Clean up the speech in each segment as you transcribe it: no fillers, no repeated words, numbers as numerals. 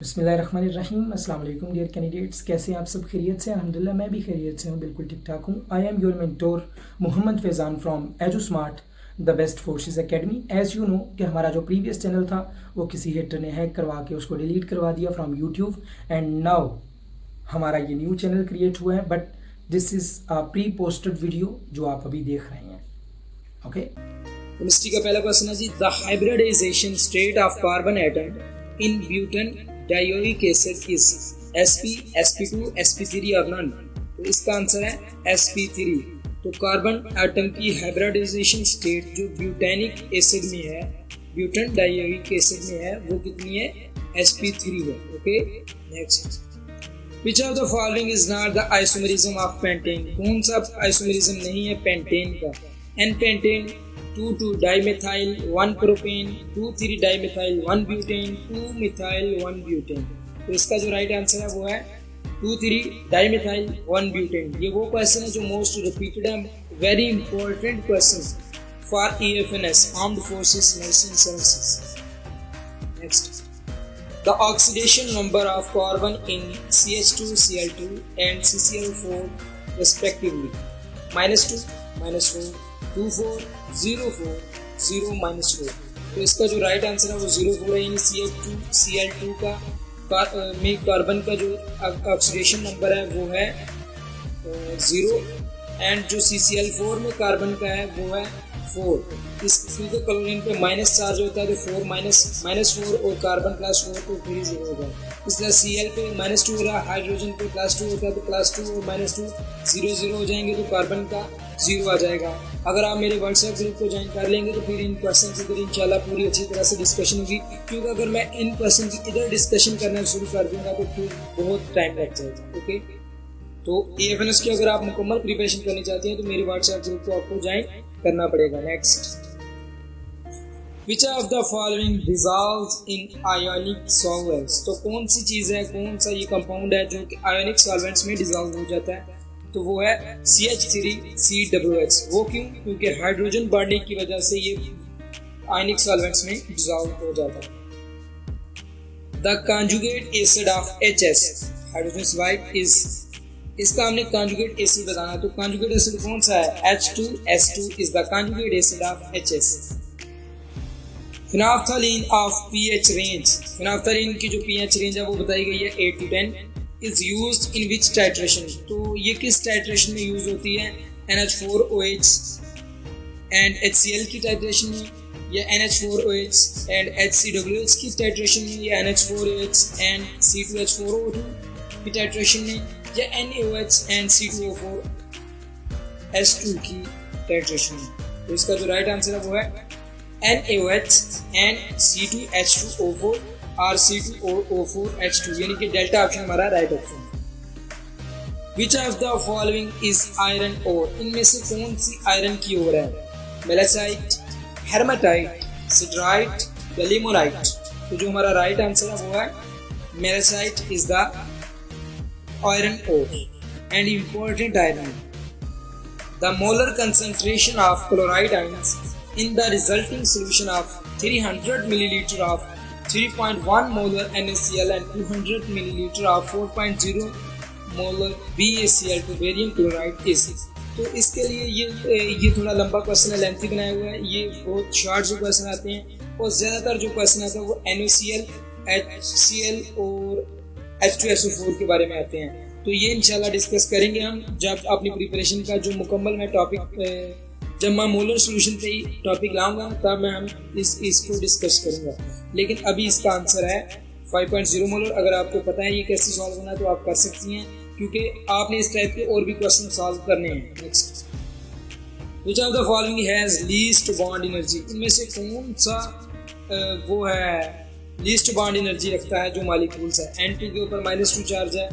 बिस्मिल्लाहिर्रहमानिर्रहीम। अस्सलाम वालेकुम डियर कैंडिडेट्स, कैसे हैं आप सब? खैरियत से? अल्हम्दुलिल्लाह मैं भी खैरियत से हूँ, बिल्कुल ठीक ठाक हूँ। I am your mentor Mohammad Faizan from Edu Smart the best forces academy. As you know कि हमारा जो प्रीवियस चैनल था वो किसी हेटर ने हैक करवा के उसको डिलीट करवा दिया फ्रॉम यूट्यूब, एंड नाउ हमारा ये न्यू चैनल क्रिएट हुआ है, but this is a pre posted video जो आप अभी देख रहे हैं। ओके, केमिस्ट्री का पहला क्वेश्चन है जी, the hybridization state of carbon atom in butene dioic acid is sp sp2 sp3 और नॉन। तो इसका आंसर है sp3। तो कार्बन एटम की हाइब्रिडाइजेशन स्टेट जो ब्यूटेनिक एसिड में है, ब्यूटेन डायोइक एसिड में है, वो कितनी है? sp3 है। Okay, next, Which of the following is not the isomerism of pentane? कौन सा आइसोमेरिज्म नहीं है पेंटेन का? n-pentane, 2,2-dimethyl, 1-propane, 2,3-dimethyl, 1-butane, 2-methyl, 1-butane। तो इसका जो राइट आंसर है वो है 2,3-dimethyl, 1-butane। ये वो क्वेश्चन है जो मोस्ट रिपीटेड है, very important question for EFNS, armed forces nursing services. Next, the oxidation number of carbon in CH2, Cl2 and CCl4 respectively -2, -4, 2,4, 0,4, 0, -4। तो इसका जो राइट आंसर है वो 0,4 है, यानी CH2 Cl2 का में कार्बन का जो ऑक्सीडेशन नंबर है वो है 0, एंड जो CCl4 में कार्बन का है वो है 4। इस क्योंकि क्लोरीन पे माइनस चार्ज होता है तो 4 -4 और कार्बन +4 तो फिर 0 होगा। इस तरह Cl पे -2 हो रहा है, हाइड्रोजन पे +2 होता है तो +2 और -2 0 0 हो जाएंगे तो कार्बन का 0 आ जाएगा। अगर आप मेरे व्हाट्सएप ग्रुप को ज्वाइन कर लेंगे तो फिर इन क्वेश्चन की इधर इंशाल्लाह पूरी अच्छी तरह से डिस्कशन होगी, क्योंकि अगर मैं इन क्वेश्चन की इधर डिस्कशन करना शुरू कर दूंगा तो फिर बहुत टाइम लग जाएगा। ओके, तो EFNS की अगर आप मुकम्मल प्रिपरेशन करनी चाहते हैं तो मेरे व्हाट्सएप ग्रुप को आपको ज्वाइन करना पड़ेगा। Next, Which of the following dissolves in ionic solvents? तो कौन सी चीज़ है, कौन सा ये कंपाउंड है जो कि आयोनिक सॉल्वेंट्स में डिजॉल्व हो जाता है? तो वो है CH3COOH। वो क्यों? क्योंकि हाइड्रोजन बॉन्डिंग की वजह से ये आयोनिक सॉल्वेंट्स में डिजॉल्व हो जाता है। The conjugate acid of HS, hydrogen sulphide, is, इसका हमने कॉन्जुगेट एसिड बताना। तो कॉन्जुगेट एसिड कौन सा है? H2S2 is the conjugate acid of HS। Phenolphthalein of pH range, phenolphthalein की जो pH रेंज है वो बताई गई है 8 to 10। Is used in which titration? तो ये किस टाइट्रेशन में यूज होती है? NH4OH एंड HCl की टाइट्रेशन में, या NH4OH एंड HCWH की टाइट्रेशन में, या NH4OH एंड C2H4O2 की टाइट्रेशन में, या NaOH एंड C2O4 S2 की टाइट्रेशन में। तो इसका जो राइट आंसर है वो है NaOH एंड C2H2O4 और C2O4H2, यानी कि डेल्टा ऑप्शन हमारा राइट ऑप्शन है। Which of the following is iron ore? इनमें से कौन सी आयरन की ओर है? मेलासाइट, हेर्मेटाइट, सिडराइट, गैलिमोराइट। तो जो हमारा राइट आंसर है वो है malachite is the iron ore and important iron. The molar concentration of chloride ions in the resulting solution of 300 milliliter of 3.1 molar NaCl and 200 milliliter of 4.0 molar BaCl to barium chloride is। तो इसके लिए ये थोड़ा लंबा question है, lengthy बनाया हुआ है, ये बहुत शॉर्ट जो क्वेश्चन आते हैं और ज़्यादातर जो क्वेश्चन आता है वो NaCl, HCl और H2SO4 के बारे में आते हैं। तो ये इंशाल्लाह डिस्कस करेंगे हम जब अपनी प्रिपरेशन का जो मुकम्मल मैं टॉपिक, जब मैं मोलर सोल्यूशन पे ही टॉपिक लाऊंगा तब मैं हम इसको डिस्कस करूंगा। लेकिन अभी इसका आंसर है 5.0 मोलर। अगर आपको पता है ये कैसे सॉल्व होना है तो आप कर सकती हैं, क्योंकि आपने इस टाइप के और भी क्वेश्चन सॉल्व करने हैं। Next, which of the following has least bond energy? इनमें से कौन सा वो है लीस्ट बॉन्ड एनर्जी रखता है जो मॉलिक्यूल्स है? N2 के ऊपर -2 चार्ज है,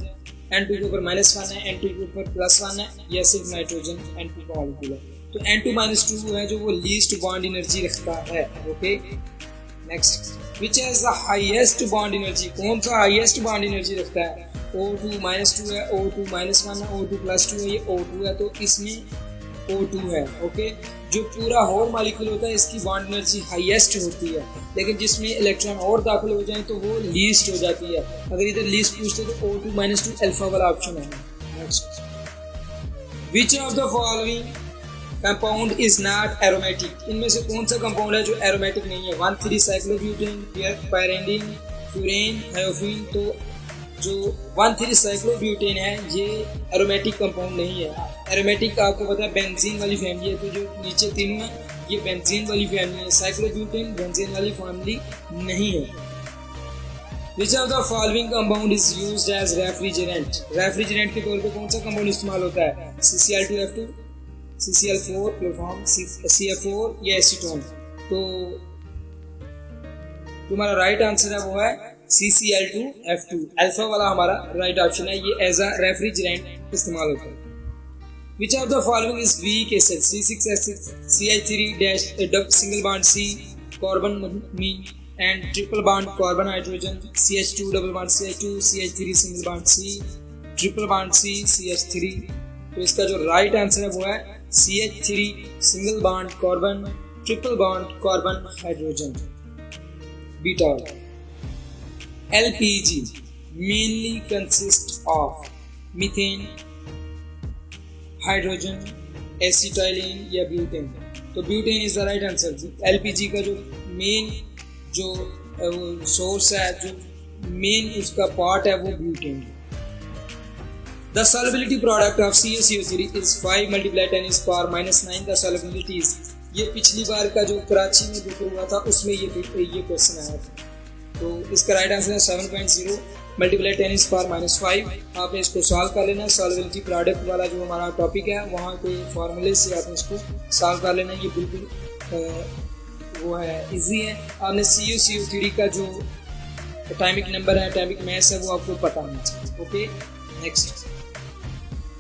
N2 के ऊपर -1 है, N2 के ऊपर +1 है, या सिर्फ नाइट्रोजन N2 का मॉलिक्यूल है? तो N2-2 है जो वो लीस्ट बॉन्ड एनर्जी रखता है। Okay, next, which has the highest bond energy? कौन सा हाईएस्ट बॉन्ड एनर्जी रखता है? O2-2 है, O2-1 है, O2+2 है, ये O2 है। तो इसमें O2 है। ओके, जो पूरा होल मॉलिक्यूल होता है इसकी बॉन्ड एनर्जी हाईएस्ट होती है, लेकिन जिसमें इलेक्ट्रॉन और दाखिल हो जाए तो वो लीस्ट हो जाती है। अगर इधर लीस्ट पूछते तो O2-2 अल्फा वाला ऑप्शन है। Next, which of the following compound is not aromatic? इनमें से कौन सा कंपाउंड है जो एरोमेटिक नहीं है? 1,3-साइक्लोब्यूटेन, पायरेंडीन, फ्यूरेन, थायोफिन। तो जो 1,3-साइक्लोब्यूटेन है ये एरोमेटिक कंपाउंड नहीं है। एरोमेटिक आपको पता है बेंजीन वाली फैमिली है, तो जो नीचे तीनों है ये बेंजीन वाली फैमिली है। साइक्लोब्यूटेन बेंजीन वाली फैमिली नहीं है। Which of the following compound is used as refrigerant? Refrigerant के तौर पे कौन सा कंपाउंड इस्तेमाल होता है? CCl2F2, CCl4, क्लोरोफॉर्म, CF4 या एसीटोन। तो तुम्हारा राइट आंसर है वो है CCl2F2, अल्फा वाला हमारा राइट ऑप्शन है। ये एज अ रेफ्रिजरेंट इस्तेमाल होता है। Which of the following is weak acid? C6H6, CH3- single bond C, carbon me and triple bond carbon hydrogen, CH2 double bond CH2, CH3 single bond C, triple bond C, CH3। तो इसका जो right answer है वो है CH3 single bond carbon, triple bond carbon hydrogen, beta. LPG mainly consists of methane, hydrogen, acetylene या butane. तो butane is the right answer. LPG का जो मेन जो सोर्स है, जो मेन उसका पार्ट है वो butane. The solubility product of CaCO3 is 5 × 10⁻⁹ the solubility is। ये पिछली बार का जो कराची में पेपर हुआ था उसमें ये क्वेश्चन आया था। तो इसका राइट आंसर है 7.0 × 10⁻⁵। आपने इसको सॉल्व कर लेना है। सॉल्युबिलिटी प्रोडक्ट वाला जो हमारा टॉपिक है वहाँ के फॉर्मूले से आपने इसको सॉल्व कर लेना है। ये बिल्कुल वो है, इजी है। आपने CaCO3 का जो एटॉमिक नंबर है, एटॉमिक मास है, वो आपको पता होना चाहिए। Okay, next,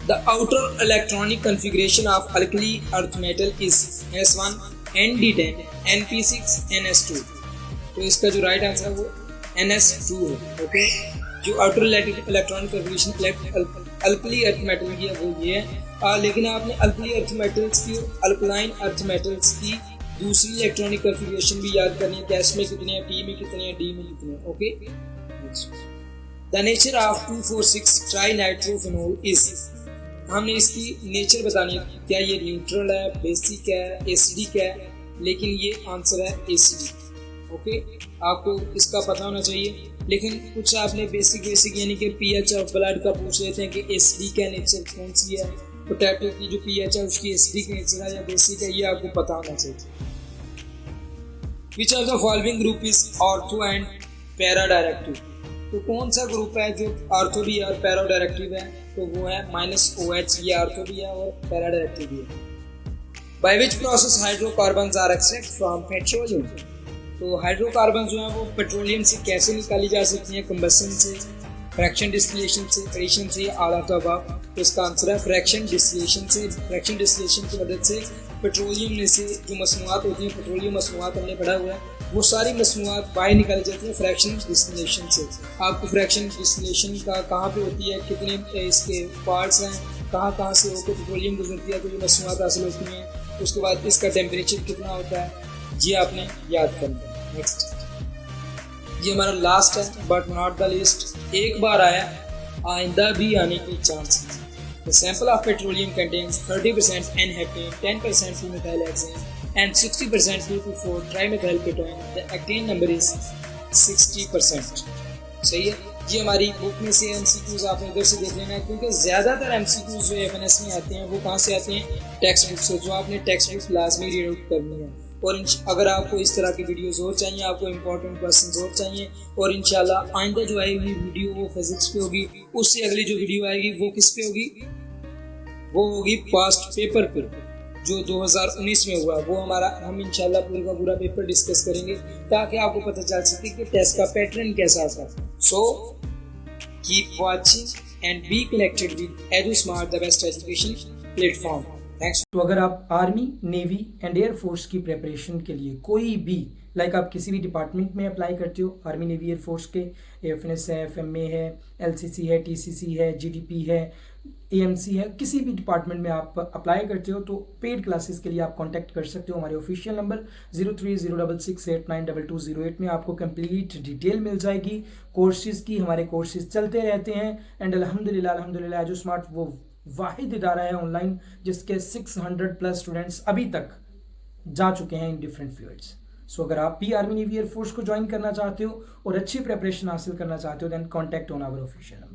the outer electronic configuration of alkali earth metal is S1 Nd10 Np6 Ns2। तो इसका जो राइट आंसर है वो Ns2 है। ओके, जो outer electronic configuration alkali earth metal की है वो ये है। लेकिन आपने अल्कली अर्थ मेटल्स की और अल्कलाइन अर्थ मेटल्स की दूसरी इलेक्ट्रॉनिक कन्फिगरेशन भी याद करनी है। गैस में कितने हैं, P में कितने हैं, D में कितने हैं। Okay, the nature of 2,4,6 trinitrophenol is. हमने इसकी नेचर बतानी है, क्या ये न्यूट्रल है, बेसिक है, एसिडिक है, लेकिन ये आंसर है एसिडिक। ओके, आपको इसका पता होना चाहिए। लेकिन कुछ आपने बेसिक यानी कि पीएच ऑफ ब्लड का पूछ लेते हैं कि एसिडिक है नेचर कौन सी है। पोटैटो की जो पीएच है उसकी एसिडिक नेचर है या बेसिक है, ये आपको पता होना चाहिए। विच of the following group is ortho and para directive? तो कौन सा ग्रुप है जो ऑर्थो भी है और पैरा डायरेक्टिव है? तो वो है -OH, ये ऑर्थो भी है और पैरा डायरेक्टिव भी है। By which process hydrocarbons are extract from petroleum? तो हाइड्रोकार्बन जो है वो पेट्रोलियम से कैसे निकाली जा सकती हैं? कंबसन से, फ्रैक्शन डिस्टिलेशन से, एडिशन से, ऑल ऑफ द अबव। तो इसका आंसर है फ्रैक्शन डिस्टिलेशन से। फ्रैक्शन डिस्टिलेशन की मदद से पेट्रोलियम में से जो मसनूआत होती हैं, पेट्रोलियम मसनूआत हमने पढ़ा हुआ है, वो सारी मसनूआत बाहर निकाली जाती हैं फ्रैक्शन डिस्टिलेशन से। आपको फ्रैक्शन डिस्टिलेशन का कहाँ पे होती है, कितने इसके पार्ट्स हैं, कहाँ से होकर पेट्रोलियम गुजरती है तो ये मसनूआत हासिल होती हैं, उसके बाद इसका टेम्परेचर कितना होता है, ये आपने याद करना है। नेक्स्ट, ये हमारा लास्ट है बट नॉट द लीस्ट। एक बार आया, आइंदा भी आने की चांस है। The sample of petroleum contains 30% N-heptane, 10% 2-methyl-hexane and 60% 2,4-trimethylketones. The octane number is 60%. सही है। ये हमारी बुक में से MCQs आपने इधर से देख लेना है, क्योंकि ज़्यादातर MCQs जो FNS में आते हैं वो कहाँ से आते हैं? टेक्स्ट बुक से। जो आपने टेक्स्ट बुक लाजमी रीड आउट करनी है। और अगर आपको इस तरह की वीडियोस और चाहिए, आपको इंपॉर्टेंट क्वेश्चंस और चाहिए, और इंशाल्लाह आइंदा जो आएगी वीडियो वो फिजिक्स पे होगी, उससे अगली जो वीडियो आएगी वो किस पे होगी? वो होगी पास्ट पेपर पे जो 2019 में हुआ। वो हम इंशाल्लाह पूरा का पूरा पेपर डिस्कस करेंगे ताकि आपको पता चल सके कि टेस्ट का पैटर्न कैसा था। So keep watching and be connected with Edusmart, the best education platform. Thanks. तो अगर आप army, navy and air force की प्रिपरेशन के लिए कोई भी लाइक आप किसी भी डिपार्टमेंट में अप्लाई करते हो, आर्मी नेवी एयरफोर्स के एएफएनएस है, एफएमए है, एलसीसी है, टीसीसी है, जीडीपी है, एएमसी है, किसी भी डिपार्टमेंट में आप अप्लाई करते हो तो पेड क्लासेस के लिए आप कांटेक्ट कर सकते हो हमारे ऑफिशियल नंबर 0306689220 में। आपको कंप्लीट डिटेल मिल जाएगी कोर्सेज की। हमारे कोर्सेज चलते रहते हैं एंड अल्हम्दुलिल्लाह एजू स्मार्ट वो वाहिद इदारा है ऑनलाइन जिसके 600 प्लस स्टूडेंट्स अभी तक जा चुके हैं इन डिफरेंट फील्ड्स। सो अगर आप भी आर्मी नेवी एयरफोर्स को ज्वाइन करना चाहते हो और अच्छी प्रिपरेशन हासिल करना चाहते हो then contact on our official.